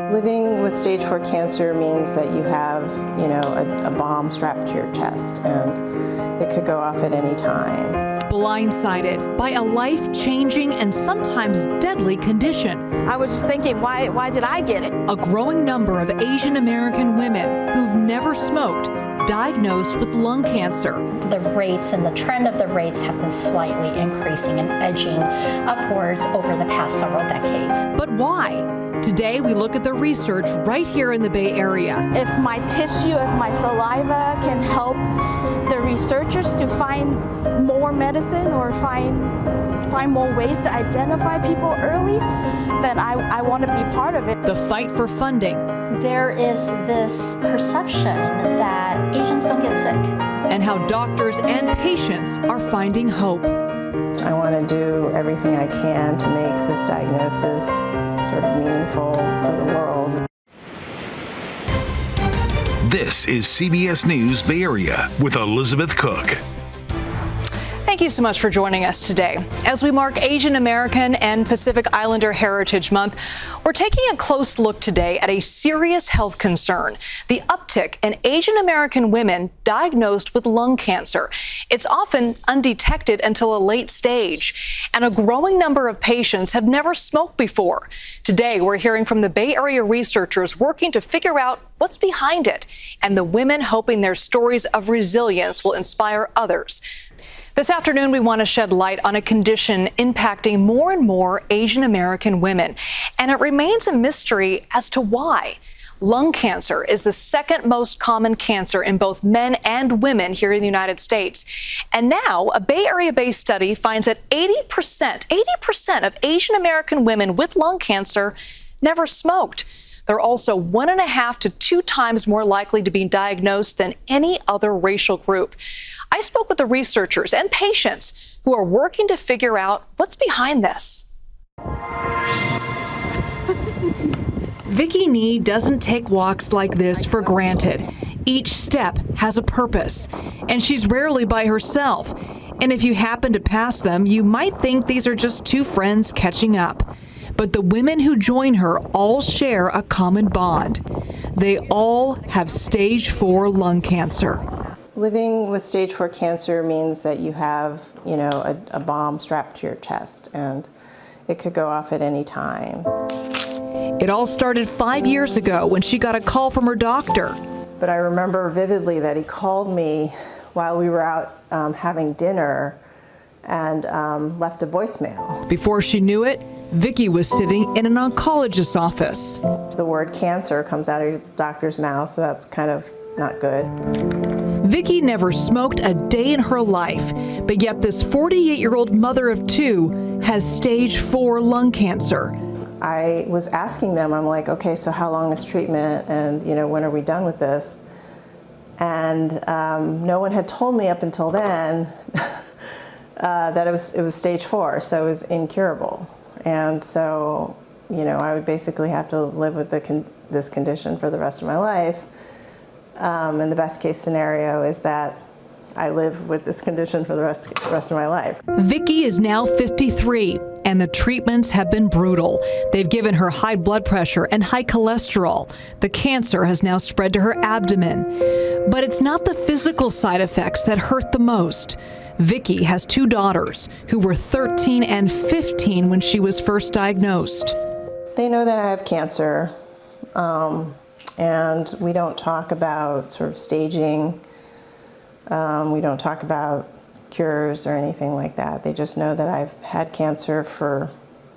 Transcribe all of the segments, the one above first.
Living with stage 4 cancer means that you have, a bomb strapped to your chest, and it could go off at any time. Blindsided by a life-changing and sometimes deadly condition. I was just thinking, why did I get it? A growing number of Asian American women who've never smoked diagnosed with lung cancer. The rates and the trend of the rates have been slightly increasing and edging upwards over the past several decades. But why? Today, we look at the research right here in the Bay Area. If my tissue, if my saliva can help the researchers to find more medicine or find more ways to identify people early, then I want to be part of it. The fight for funding. There is this perception that Asians don't get sick. And how doctors and patients are finding hope. I want to do everything I can to make this diagnosis sort of meaningful for the world. This is CBS News Bay Area with Elizabeth Cook. Thank you so much for joining us today. As we mark Asian American and Pacific Islander Heritage Month, we're taking a close look today at a serious health concern, the uptick in Asian American women diagnosed with lung cancer. It's often undetected until a late stage, and a growing number of patients have never smoked before. Today, we're hearing from the Bay Area researchers working to figure out what's behind it, and the women hoping their stories of resilience will inspire others. This afternoon, we want to shed light on a condition impacting more and more Asian American women, and it remains a mystery as to why. Lung cancer is the second most common cancer in both men and women here in the United States. And now, a Bay Area-based study finds that 80% of Asian American women with lung cancer never smoked. They're also 1.5 to 2 times more likely to be diagnosed than any other racial group. I spoke with the researchers and patients who are working to figure out what's behind this. Vicki Nee doesn't take walks like this for granted. Each step has a purpose, and she's rarely by herself. And if you happen to pass them, you might think these are just two friends catching up. But the women who join her all share a common bond. They all have stage 4 lung cancer. Living with stage 4 cancer means that you have, a bomb strapped to your chest, and it could go off at any time. It all started 5 years ago when she got a call from her doctor. But I remember vividly that he called me while we were out having dinner and left a voicemail. Before she knew it, Vicki was sitting in an oncologist's office. The word cancer comes out of the doctor's mouth, so that's kind of not good. Vicki never smoked a day in her life, but yet this 48-year-old mother of 2 has stage 4 lung cancer. I was asking them, I'm like, okay, so how long is treatment, and when are we done with this? And no one had told me up until then that it was stage 4, so it was incurable. And so, I would basically have to live with this condition for the rest of my life. And the best case scenario is that I live with this condition for the rest of my life. Vicki is now 53, and the treatments have been brutal. They've given her high blood pressure and high cholesterol. The cancer has now spread to her abdomen. But it's not the physical side effects that hurt the most. Vicki has 2 daughters who were 13 and 15 when she was first diagnosed. They know that I have cancer, and we don't talk about sort of staging. We don't talk about cures or anything like that. They just know that I've had cancer for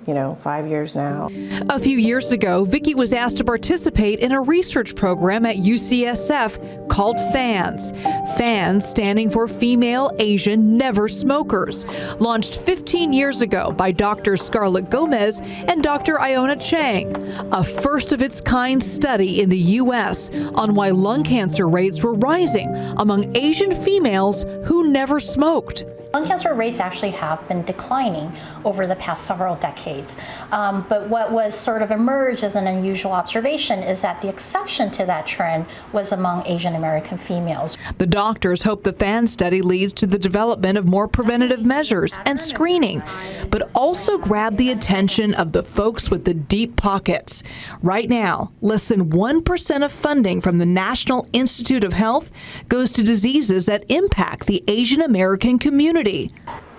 5 years now. A few years ago, Vicki was asked to participate in a research program at UCSF called FANS. FANS standing for Female Asian Never Smokers, launched 15 years ago by Dr. Scarlett Gomez and Dr. Iona Chang, a first-of-its-kind study in the U.S. on why lung cancer rates were rising among Asian females who never smoked. Lung cancer rates actually have been declining over the past several decades. But what was sort of emerged as an unusual observation is that the exception to that trend was among Asian American females. The doctors hope the FAN study leads to the development of more preventative measures and screening, but also grab the attention of the folks with the deep pockets. Right now, less than 1% of funding from the National Institute of Health goes to diseases that impact the Asian American community.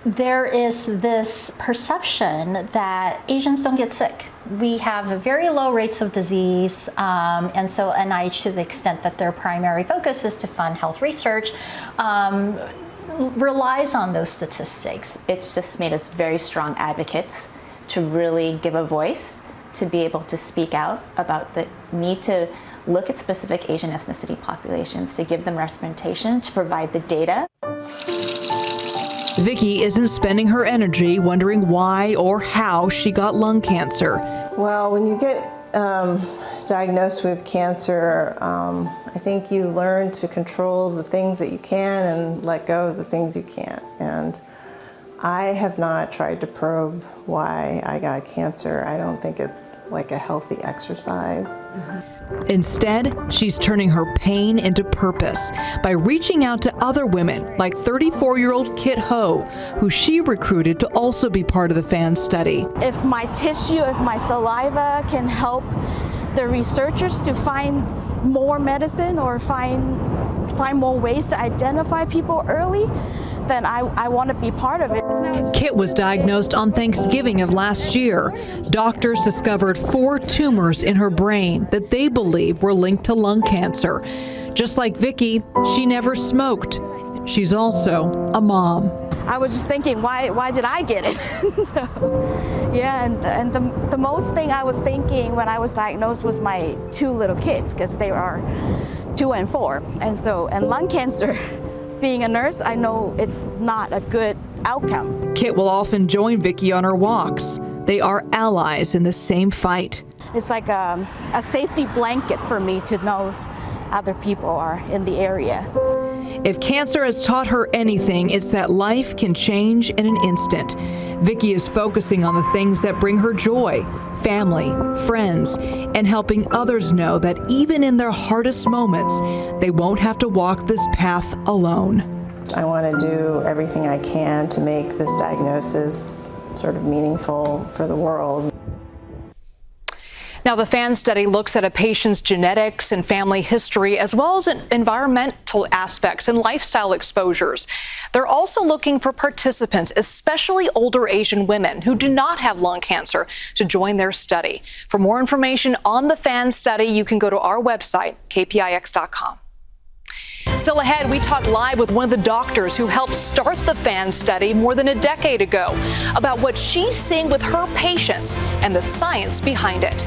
There is this perception that Asians don't get sick. We have very low rates of disease, and so NIH, to the extent that their primary focus is to fund health research, relies on those statistics. It's just made us very strong advocates to really give a voice, to be able to speak out about the need to look at specific Asian ethnicity populations, to give them representation, to provide the data. Vicki isn't spending her energy wondering why or how she got lung cancer. Well, when you get diagnosed with cancer, I think you learn to control the things that you can and let go of the things you can't. And I have not tried to probe why I got cancer. I don't think it's like a healthy exercise. Instead, she's turning her pain into purpose by reaching out to other women like 34-year-old Kit Ho, who she recruited to also be part of the FAN study. If my tissue, if my saliva can help the researchers to find more medicine or find more ways to identify people early, then I want to be part of it. Kit was diagnosed on Thanksgiving of last year. Doctors discovered 4 tumors in her brain that they believe were linked to lung cancer. Just like Vicki, she never smoked. She's also a mom. I was just thinking, why did I get it? So, yeah, and the most thing I was thinking when I was diagnosed was my 2 little kids, because they are 2 and 4. And lung cancer, being a nurse, I know it's not a good outcome. Kit will often join Vicki on her walks. They are allies in the same fight. It's like a safety blanket for me to know other people are in the area. If cancer has taught her anything, it's that life can change in an instant. Vicki is focusing on the things that bring her joy, family, friends, and helping others know that even in their hardest moments, they won't have to walk this path alone. I want to do everything I can to make this diagnosis sort of meaningful for the world. Now, the FAN study looks at a patient's genetics and family history, as well as environmental aspects and lifestyle exposures. They're also looking for participants, especially older Asian women who do not have lung cancer, to join their study. For more information on the FAN study, you can go to our website, kpix.com. Still ahead, we talk live with one of the doctors who helped start the FAN study more than a decade ago about what she's seeing with her patients and the science behind it.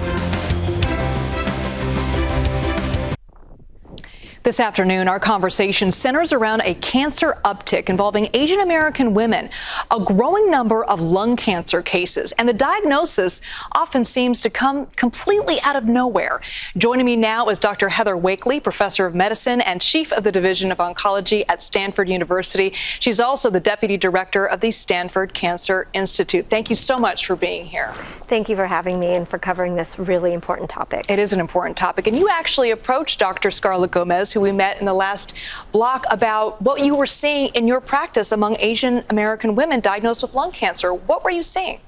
This afternoon, our conversation centers around a cancer uptick involving Asian American women, a growing number of lung cancer cases, and the diagnosis often seems to come completely out of nowhere. Joining me now is Dr. Heather Wakelee, professor of medicine and chief of the Division of Oncology at Stanford University. She's also the deputy director of the Stanford Cancer Institute. Thank you so much for being here. Thank you for having me and for covering this really important topic. It is an important topic, and you actually approached Dr. Scarlett Gomez, who we met in the last block, about what you were seeing in your practice among Asian American women diagnosed with lung cancer. What were you seeing?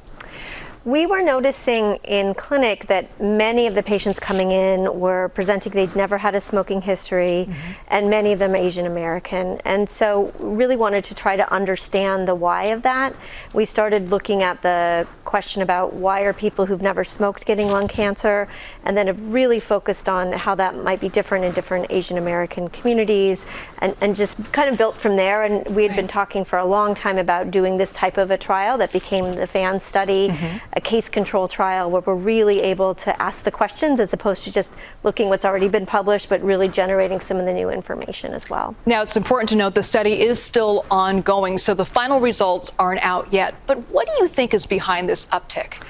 We were noticing in clinic that many of the patients coming in were presenting they'd never had a smoking history, and many of them Asian American. And so really wanted to try to understand the why of that. We started looking at the question about why are people who've never smoked getting lung cancer, and then have really focused on how that might be different in different Asian American communities, and just kind of built from there. And we had been talking for a long time about doing this type of a trial that became the FAN study. A case control trial where we're really able to ask the questions as opposed to just looking what's already been published, but really generating some of the new information as well. Now, it's important to note the study is still ongoing, so the final results aren't out yet. But what do you think is behind this uptick?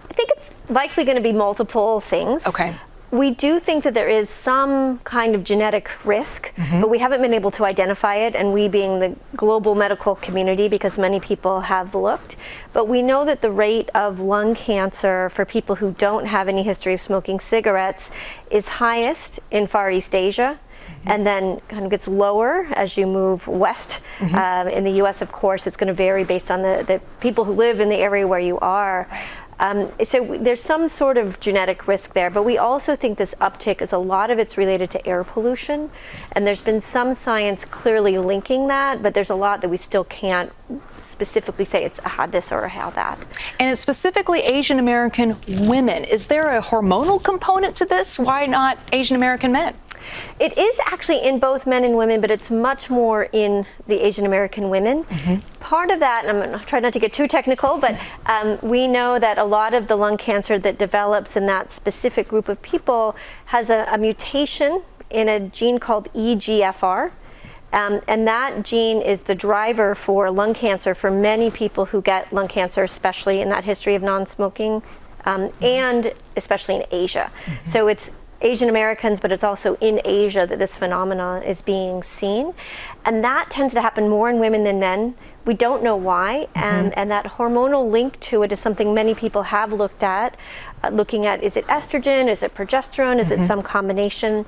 I think it's likely going to be multiple things. Okay. We do think that there is some kind of genetic risk, but we haven't been able to identify it, and we being the global medical community, because many people have looked. But we know that the rate of lung cancer for people who don't have any history of smoking cigarettes is highest in Far East Asia, and then kind of gets lower as you move west. In the US, of course, it's going to vary based on the people who live in the area where you are. So there's some sort of genetic risk there, but we also think this uptick is a lot of it's related to air pollution, and there's been some science clearly linking that, but there's a lot that we still can't specifically say it's how this or how that. And it's specifically Asian American women. Is there a hormonal component to this? Why not Asian American men? It is actually in both men and women, but it's much more in the Asian American women. Part of that, and I'm going to try not to get too technical, but we know that a lot of the lung cancer that develops in that specific group of people has a mutation in a gene called EGFR. And that gene is the driver for lung cancer for many people who get lung cancer, especially in that history of non-smoking, and especially in Asia. So it's Asian Americans, but it's also in Asia that this phenomenon is being seen. And that tends to happen more in women than men. We don't know why, and that hormonal link to it is something many people have looked at, looking at, is it estrogen, is it progesterone, is it some combination?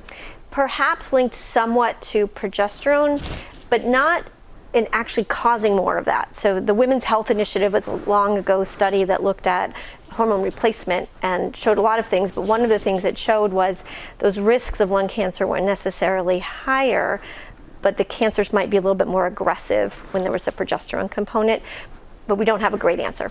Perhaps linked somewhat to progesterone, but not in actually causing more of that. So the Women's Health Initiative was a long ago study that looked at hormone replacement and showed a lot of things, but one of the things it showed was those risks of lung cancer weren't necessarily higher, but the cancers might be a little bit more aggressive when there was a progesterone component, but we don't have a great answer.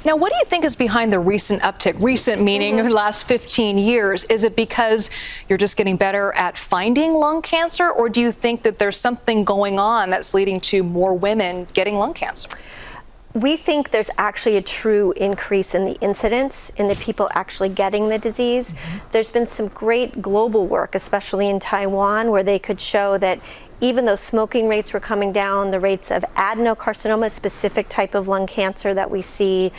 Now, what do you think is behind the recent uptick? Recent meaning the last 15 years. Is it because you're just getting better at finding lung cancer, or do you think that there's something going on that's leading to more women getting lung cancer? We think there's actually a true increase in the incidence in the people actually getting the disease. There's been some great global work, especially in Taiwan, where they could show that even though smoking rates were coming down, the rates of adenocarcinoma, a specific type of lung cancer that we see,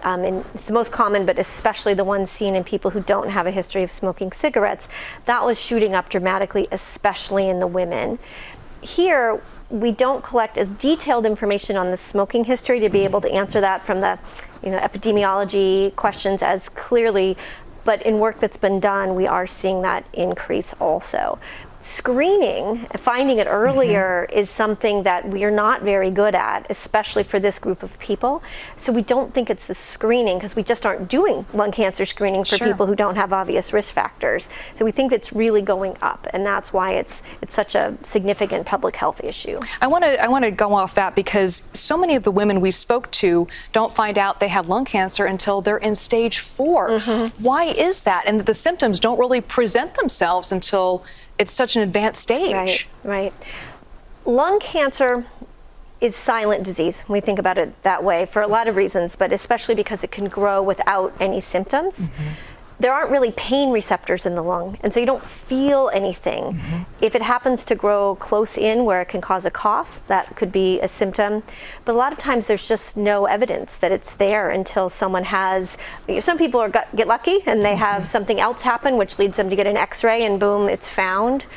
it's the most common, but especially the one seen in people who don't have a history of smoking cigarettes, that was shooting up dramatically, especially in the women. Here, we don't collect as detailed information on the smoking history to be able to answer that from the epidemiology questions as clearly, but in work that's been done, we are seeing that increase also. Screening, finding it earlier, is something that we are not very good at, especially for this group of people. So we don't think it's the screening, because we just aren't doing lung cancer screening for people who don't have obvious risk factors. So we think it's really going up, and that's why it's such a significant public health issue. I want to go off that because so many of the women we spoke to don't find out they have lung cancer until they're in stage 4. Why is that? And the symptoms don't really present themselves until it's such an advanced stage. Right. Lung cancer is silent disease. We think about it that way for a lot of reasons, but especially because it can grow without any symptoms. There aren't really pain receptors in the lung, and so you don't feel anything. If it happens to grow close in where it can cause a cough, that could be a symptom. But a lot of times there's just no evidence that it's there until someone has, some people get lucky and they have something else happen, which leads them to get an x-ray and boom, it's found.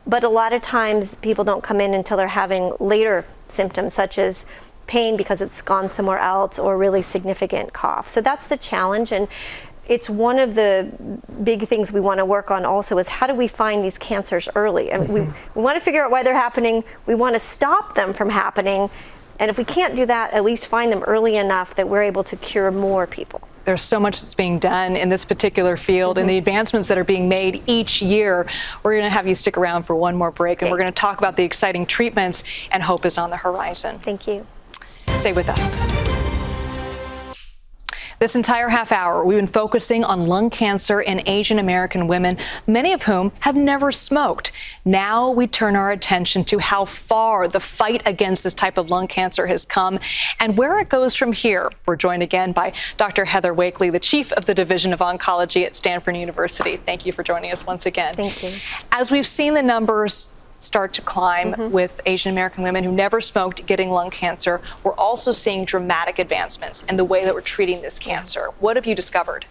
But a lot of times people don't come in until they're having later symptoms, such as pain because it's gone somewhere else or really significant cough. So that's the challenge. And it's one of the big things we want to work on also is how do we find these cancers early? I mean, we want to figure out why they're happening. We want to stop them from happening. And if we can't do that, at least find them early enough that we're able to cure more people. There's so much that's being done in this particular field and the advancements that are being made each year. We're going to have you stick around for one more break, and we're going to talk about the exciting treatments and hope is on the horizon. Thank you. Stay with us. This entire half hour, we've been focusing on lung cancer in Asian American women, many of whom have never smoked. Now we turn our attention to how far the fight against this type of lung cancer has come and where it goes from here. We're joined again by Dr. Heather Wakelee, the chief of the Division of Oncology at Stanford University. Thank you for joining us once again. Thank you. As we've seen the numbers start to climb with Asian American women who never smoked getting lung cancer, we're also seeing dramatic advancements in the way that we're treating this cancer. What have you discovered?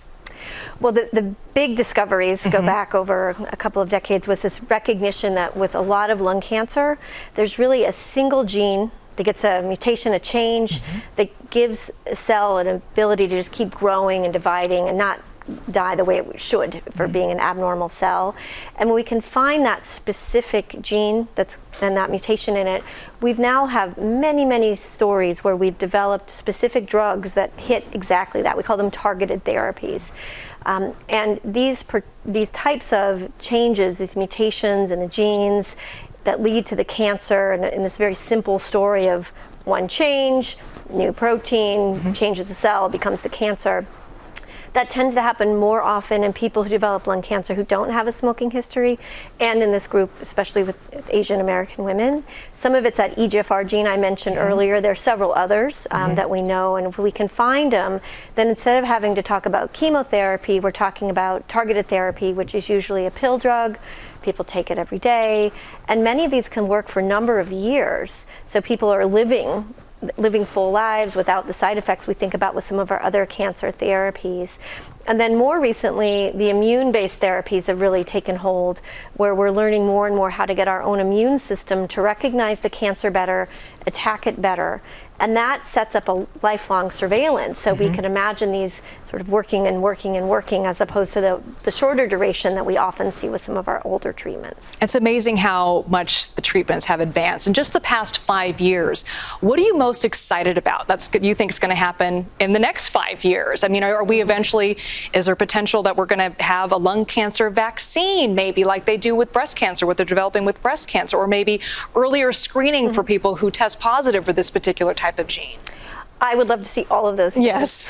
Well, the big discoveries go back over a couple of decades was this recognition that with a lot of lung cancer, there's really a single gene that gets a mutation, a change that gives a cell an ability to just keep growing and dividing and not die the way it should for being an abnormal cell. And when we can find that specific gene and that mutation in it, we've now have many stories where we've developed specific drugs that hit exactly that. We call them targeted therapies. And these types of changes, these mutations in the genes that lead to the cancer, and in this very simple story of one change, new protein, changes the cell, becomes the cancer. That tends to happen more often in people who develop lung cancer who don't have a smoking history, and in this group, especially with Asian American women. Some of it's that EGFR gene I mentioned earlier. There are several others that we know, and if we can find them, then instead of having to talk about chemotherapy, we're talking about targeted therapy, which is usually a pill drug. People take it every day, and many of these can work for a number of years. So people are living full lives without the side effects we think about with some of our other cancer therapies. And then more recently, the immune-based therapies have really taken hold, where we're learning more and more how to get our own immune system to recognize the cancer better, attack it better. And that sets up a lifelong surveillance. So we can imagine these sort of working as opposed to the shorter duration that we often see with some of our older treatments. It's amazing how much the treatments have advanced in just the past 5 years. What are you most excited about you think is going to happen in the next 5 years? I mean, are we eventually, is there potential that we're going to have a lung cancer vaccine, maybe like they do with breast cancer, what they're developing with breast cancer, or maybe earlier screening for people who test positive for this particular type of gene? I would love to see all of those things. Yes.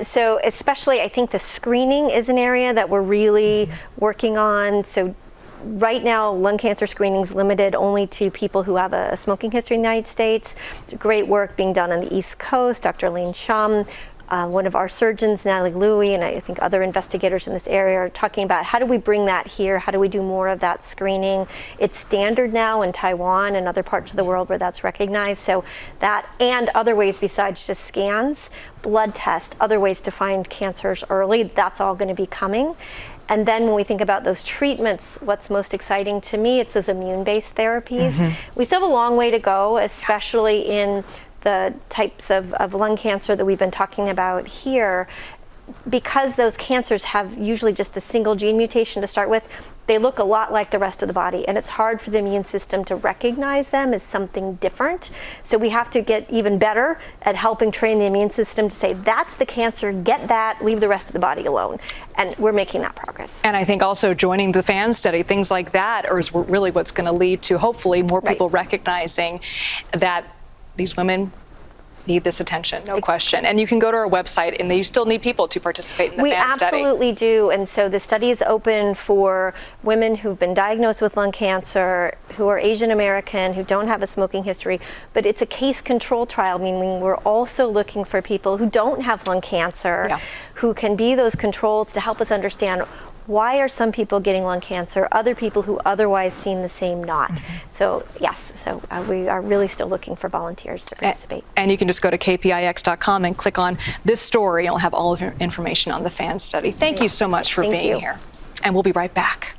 So especially I think the screening is an area that we're really working on. So right now, lung cancer screening is limited only to people who have a smoking history in the United States. There's great work being done on the East Coast. Dr. Elaine Shum, one of our surgeons, Natalie Louie, and I think other investigators in this area are talking about how do we bring that here? How do we do more of that screening? It's standard now in Taiwan and other parts of the world where that's recognized. So that and other ways besides just scans, blood tests, other ways to find cancers early, that's all going to be coming. And then when we think about those treatments, what's most exciting to me, it's those immune-based therapies. We still have a long way to go, especially in the types of lung cancer that we've been talking about here. Because those cancers have usually just a single gene mutation to start with, they look a lot like the rest of the body, and it's hard for the immune system to recognize them as something different. So we have to get even better at helping train the immune system to say, that's the cancer, get that, leave the rest of the body alone. And we're making that progress. And I think also joining the FAN study, things like that, is really what's going to lead to hopefully more people recognizing that these women need this attention, no question. And you can go to our website, and you still need people to participate in the FAN study. We absolutely do. And so the study is open for women who've been diagnosed with lung cancer, who are Asian American, who don't have a smoking history. But it's a case control trial, meaning we're also looking for people who don't have lung cancer, who can be those controls to help us understand why are some people getting lung cancer, other people who otherwise seem the same not. So yes, we are really still looking for volunteers to participate. And you can just go to kpix.com and click on this story. You'll have all of your information on the FAN study. Thank you so much for being here. And we'll be right back.